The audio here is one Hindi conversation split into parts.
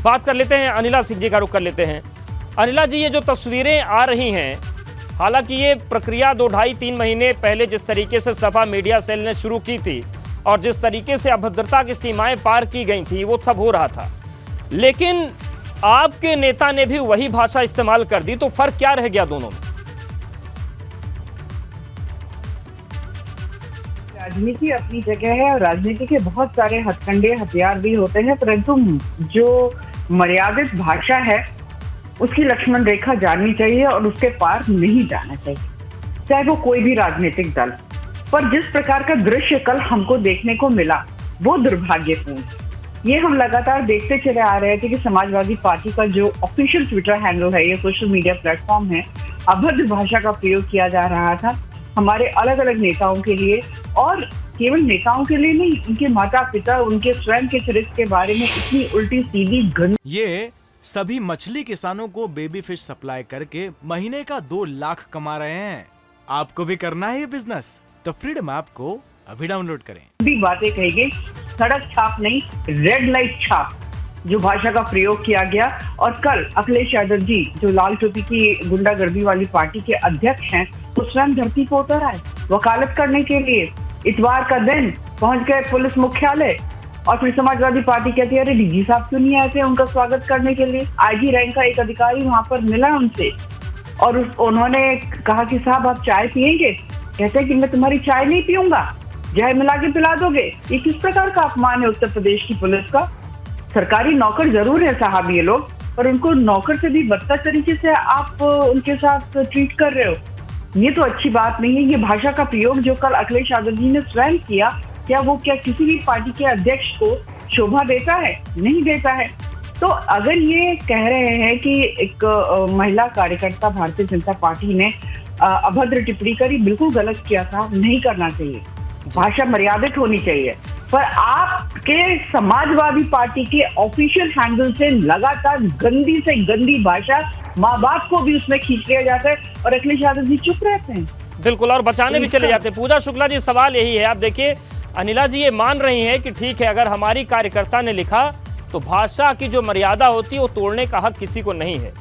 बात कर लेते हैं, अनिला सिंह जी का रुख कर लेते हैं। अनिला जी, ये जो तस्वीरें आ रही हैं, हालांकि ये प्रक्रिया 2-2.5-3 महीने पहले जिस तरीके से सपा मीडिया सेल ने शुरू की थी और जिस तरीके से अभद्रता की सीमाएं पार की गई थी, वो सब हो रहा था, लेकिन आपके नेता ने भी वही भाषा इस्तेमाल कर दी, तो फर्क क्या रह गया दोनों में? राजनीति अपनी जगह है और राजनीति के बहुत सारे हथकंडे हथियार भी होते हैं, परंतु जो मर्यादित भाषा है उसकी लक्ष्मण रेखा जाननी चाहिए और उसके पार नहीं जाना चाहिए, चाहे वो कोई भी राजनीतिक दल। पर जिस प्रकार का दृश्य कल हमको देखने को मिला वो दुर्भाग्यपूर्ण। ये हम लगातार देखते चले आ रहे थे कि समाजवादी पार्टी का जो ऑफिशियल ट्विटर हैंडल है, ये सोशल मीडिया प्लेटफॉर्म है, अभद्र भाषा का प्रयोग किया जा रहा था हमारे अलग अलग नेताओं के लिए, और केवल नेताओं के लिए नहीं, उनके माता पिता, उनके स्वयं के चरित्र के बारे में इतनी उल्टी सीधी गंद। ये सभी मछली किसानों को बेबी फिश सप्लाई करके महीने का 2 लाख कमा रहे हैं। आपको भी करना है ये बिजनेस? तो फ्रीडम ऐप को अभी डाउनलोड करें। भी बातें कही गई, सड़क छाप नहीं, रेड लाइट छाप जो भाषा का प्रयोग किया गया। और कल अखिलेश यादव जी, जो लाल टोपी की गुंडागर्दी वाली पार्टी के अध्यक्ष हैं, वो स्वयं धरती पर उतर आए वकालत करने के लिए। इतवार का दिन पहुंच गए पुलिस मुख्यालय और फिर समाजवादी पार्टी कहती है, अरे डीजी साहब क्यों नहीं आए थे उनका स्वागत करने के लिए? आईजी रैंक का एक अधिकारी वहां पर मिला उनसे और उन्होंने कहा कि साहब आप चाय पियेंगे? कहते हैं कि मैं तुम्हारी चाय नहीं पीऊंगा, जहर मिला के पिला दोगे। ये किस प्रकार का अपमान है उत्तर प्रदेश की पुलिस का? सरकारी नौकर जरूर है साहब ये लोग, पर उनको नौकर से भी बदतर तरीके से आप उनके साथ ट्रीट कर रहे हो, ये तो अच्छी बात नहीं है। ये भाषा का प्रयोग जो कल अखिलेश यादव जी ने स्वयं किया, क्या किसी भी पार्टी के अध्यक्ष को शोभा देता है? नहीं देता है। तो अगर ये कह रहे हैं कि एक महिला कार्यकर्ता भारतीय जनता पार्टी ने अभद्र टिप्पणी करी, बिल्कुल गलत किया था, नहीं करना चाहिए, भाषा मर्यादित होनी चाहिए। पर आपके समाजवादी पार्टी के ऑफिशियल हैंडल से लगातार गंदी से गंदी भाषा, माँ बाप को भी उसमें खींच लिया जाता है और अखिलेश यादव जी चुप रहते हैं। बिल्कुल, और बचाने भी चले जाते हैं। पूजा शुक्ला जी, सवाल यही है, आप देखिए अनिला जी ये मान रही हैं कि ठीक है, अगर हमारी कार्यकर्ता ने लिखा तो भाषा की जो मर्यादा होती है वो तोड़ने का हक किसी को नहीं है।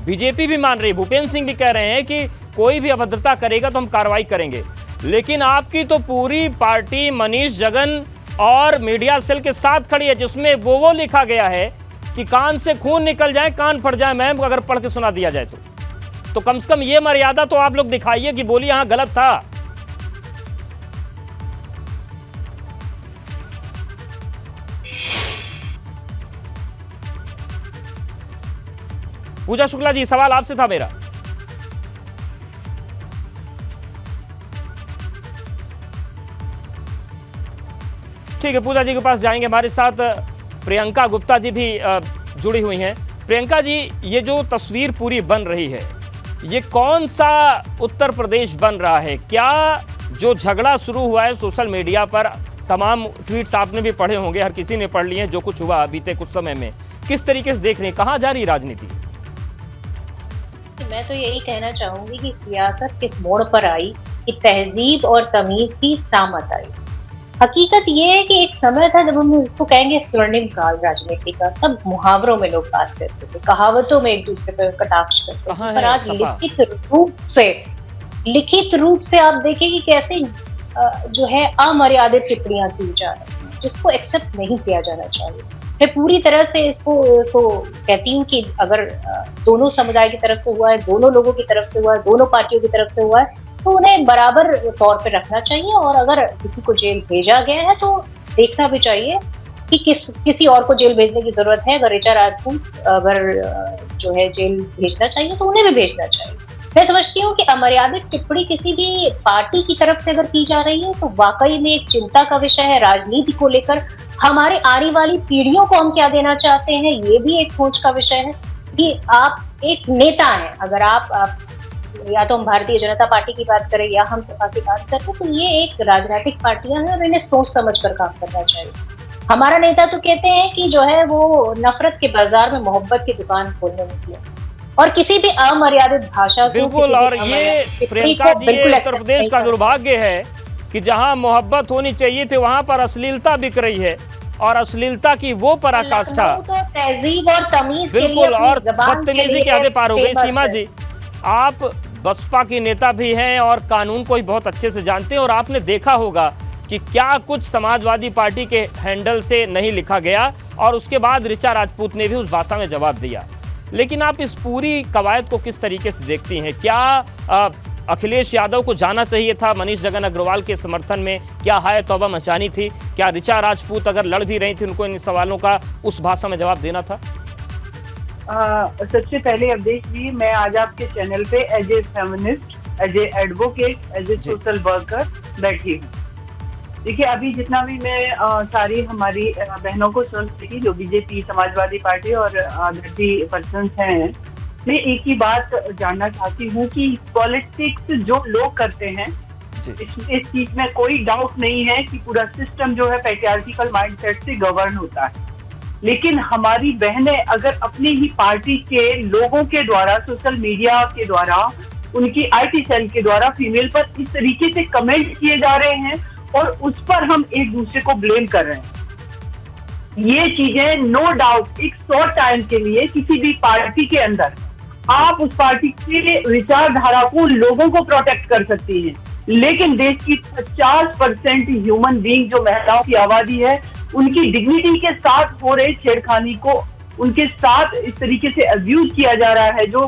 बीजेपी भी मान रही है, भूपेंद्र सिंह भी कह रहे हैं कि कोई भी अभद्रता करेगा तो हम कार्रवाई करेंगे, लेकिन आपकी तो पूरी पार्टी मनीष जगन और मीडिया सेल के साथ खड़ी है, जिसमें वो लिखा गया है कि कान से खून निकल जाए, कान फट जाए मैम, अगर पढ़ के सुना दिया जाए तो कम से कम ये मर्यादा तो आप लोग दिखाइए कि बोलिए हाँ गलत था। पूजा शुक्ला जी, सवाल आपसे था मेरा। ठीक है, पूजा जी के पास जाएंगे। हमारे साथ प्रियंका गुप्ता जी भी जुड़ी हुई हैं। प्रियंका जी, ये जो तस्वीर पूरी बन रही है, ये कौन सा उत्तर प्रदेश बन रहा है? क्या जो झगड़ा शुरू हुआ है सोशल मीडिया पर, तमाम ट्वीट्स आपने भी पढ़े होंगे, हर किसी ने पढ़ लिए हैं, जो कुछ हुआ बीते कुछ समय में, किस तरीके से देख रहे हैं, कहाँ जा रही राजनीति? मैं तो यही कहना चाहूंगी कि सियासत किस मोड़ पर आई कि तहजीब और तमीज की सामत आई। हकीकत ये है कि एक समय था जब हम इसको कहेंगे स्वर्णिम काल राजनीति का, सब मुहावरों में लोग बात करते थे, कहावतों में एक दूसरे पर कटाक्ष करते थे। पर आज लिखित रूप से आप देखें कि कैसे जो है अमर्यादित टिप्पणियां की जा रही हैं, जिसको एक्सेप्ट नहीं किया जाना चाहिए। मैं पूरी तरह से इसको कहती हूँ कि अगर दोनों समुदाय की तरफ से हुआ है, दोनों लोगों की तरफ से हुआ है, दोनों पार्टियों की तरफ से हुआ है, तो उन्हें बराबर तौर पे रखना चाहिए। और अगर किसी को जेल भेजा गया है तो देखना भी चाहिए कि किसी और को जेल भेजने की जरूरत है। अगर ऋचा राजपूत अगर जो है जेल भेजना चाहिए तो उन्हें भी भेजना चाहिए। मैं समझती हूँ कि अमर्यादित टिप्पणी किसी भी पार्टी की तरफ से अगर की जा रही है तो वाकई में एक चिंता का विषय है। राजनीति को लेकर हमारे आने वाली पीढ़ियों को हम क्या देना चाहते हैं, ये भी एक सोच का विषय है कि आप एक नेता हैं। अगर आप या तो हम भारतीय जनता पार्टी की बात करें या हम सपा की बात करें, तो ये एक राजनीतिक पार्टियां हैं और इन्हें सोच समझ कर काम करना चाहिए। हमारा नेता तो कहते हैं कि जो है वो नफरत के बाजार में मोहब्बत की दुकान खोलने निकले और किसी भी अमर्यादित भाषा बिल्कुल। और ये प्रियंका जी, उत्तर प्रदेश का दुर्भाग्य है कि जहां मोहब्बत होनी चाहिए थी वहां पर अश्लीलता बिक रही है। और अश्लीलता की वो पराकाष्ठा, लखनऊ तो तहजीब और तमीज के लिए बिल्कुल, अपनी और ज़बान के बदतमीजी लिए के आगे पार हो गई। फेमस सीमा है। जी, आप बसपा की नेता भी हैं और कानून को ही बहुत अच्छे से जानते हैं, और आपने देखा होगा कि क्या कुछ समाजवादी पार्टी के हैंडल से नहीं लिखा गया, और उसके बाद ऋचा राजपूत ने भी उस भाषा में जवाब दिया। लेकिन आप इस पूरी कवायद को किस तरीके से देखती हैं? क्या अखिलेश यादव को जाना चाहिए था मनीष जगन अग्रवाल के समर्थन में? क्या हाय तौबा मचानी थी? क्या ऋचा राजपूत अगर लड़ भी रही थी, उनको इन सवालों का उस भाषा में जवाब देना था? सबसे पहले अवधेश जी, मैं आज आपके चैनल पे as a feminist, as a advocate, as a social worker बैठी हूँ। देखिए, अभी जितना भी मैं सारी हमारी बहनों को सुन रही थी, जो बीजेपी, समाजवादी पार्टी और अदर्टी पर्सन हैं, मैं एक ही बात जानना चाहती हूँ कि पॉलिटिक्स जो लोग करते हैं, इस चीज में कोई डाउट नहीं है कि पूरा सिस्टम जो है पैट्रियार्किकल माइंडसेट से गवर्न होता है। लेकिन हमारी बहनें अगर अपनी ही पार्टी के लोगों के द्वारा, सोशल मीडिया के द्वारा, उनकी आईटी सेल के द्वारा फीमेल पर इस तरीके से कमेंट किए जा रहे हैं और उस पर हम एक दूसरे को ब्लेम कर रहे हैं, ये चीजें नो डाउट एक शॉर्ट टाइम के लिए किसी भी पार्टी के अंदर आप उस पार्टी के विचारधारा को, लोगों को प्रोटेक्ट कर सकती हैं, लेकिन देश की 50% ह्यूमन बीइंग जो महिलाओं की आबादी है, उनकी डिग्निटी के साथ हो रहे छेड़खानी को, उनके साथ इस तरीके से अब्यूज किया जा रहा है जो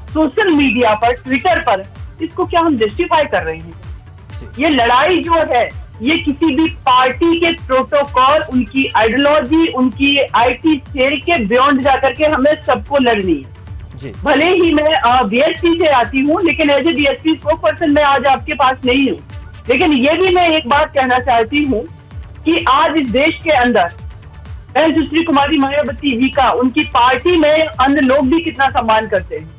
सोशल मीडिया पर, ट्विटर पर, इसको क्या हम जस्टिफाई कर रहे हैं? ये लड़ाई जो है, ये किसी भी पार्टी के प्रोटोकॉल, उनकी आइडियोलॉजी, उनकी आईटी सेल के बियॉन्ड जाकर के हमें सबको लड़नी है। भले ही मैं बीएसपी से आती हूँ, लेकिन एज ए बीएसपी स्पोक्सपर्सन मैं आज आपके पास नहीं हूँ। लेकिन ये भी मैं एक बात कहना चाहती हूँ कि आज इस देश के अंदर बहन सुश्री कुमारी मायावती जी का, उनकी पार्टी में अन्य लोग भी कितना सम्मान करते हैं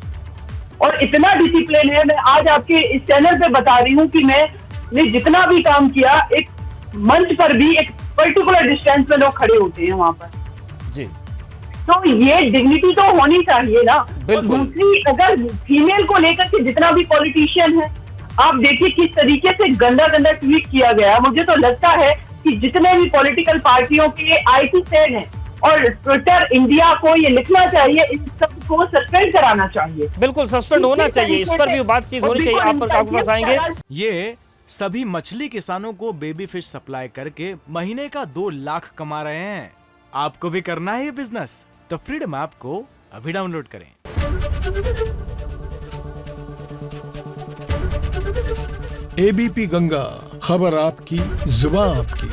और इतना डिसिप्लिन है। मैं आज आपके इस चैनल पे बता रही हूँ कि मैंने जितना भी काम किया, एक मंच पर भी एक पर्टिकुलर डिस्टेंस में लोग खड़े होते हैं वहां पर जी। तो ये डिग्निटी तो होनी चाहिए ना। दूसरी, अगर फीमेल को लेकर के जितना भी पॉलिटिशियन है, आप देखिए किस तरीके से गंदा गंदा ट्वीट किया गया। मुझे तो लगता है कि जितने भी पॉलिटिकल पार्टियों के आईटी सेल हैं और ट्विटर इंडिया को ये लिखना चाहिए, इन सबको सस्पेंड कराना चाहिए। बिल्कुल सस्पेंड होना चाहिए, इस पर भी बातचीत होनी चाहिए। आप पर आपके पास आएंगे। ये सभी मछली किसानों को बेबी फिश सप्लाई करके महीने का 2 लाख कमा रहे हैं। आपको भी करना है ये बिजनेस? तो फ्रीडम ऐप को अभी डाउनलोड करें। एबीपी गंगा, खबर आपकी, जुबान आपकी।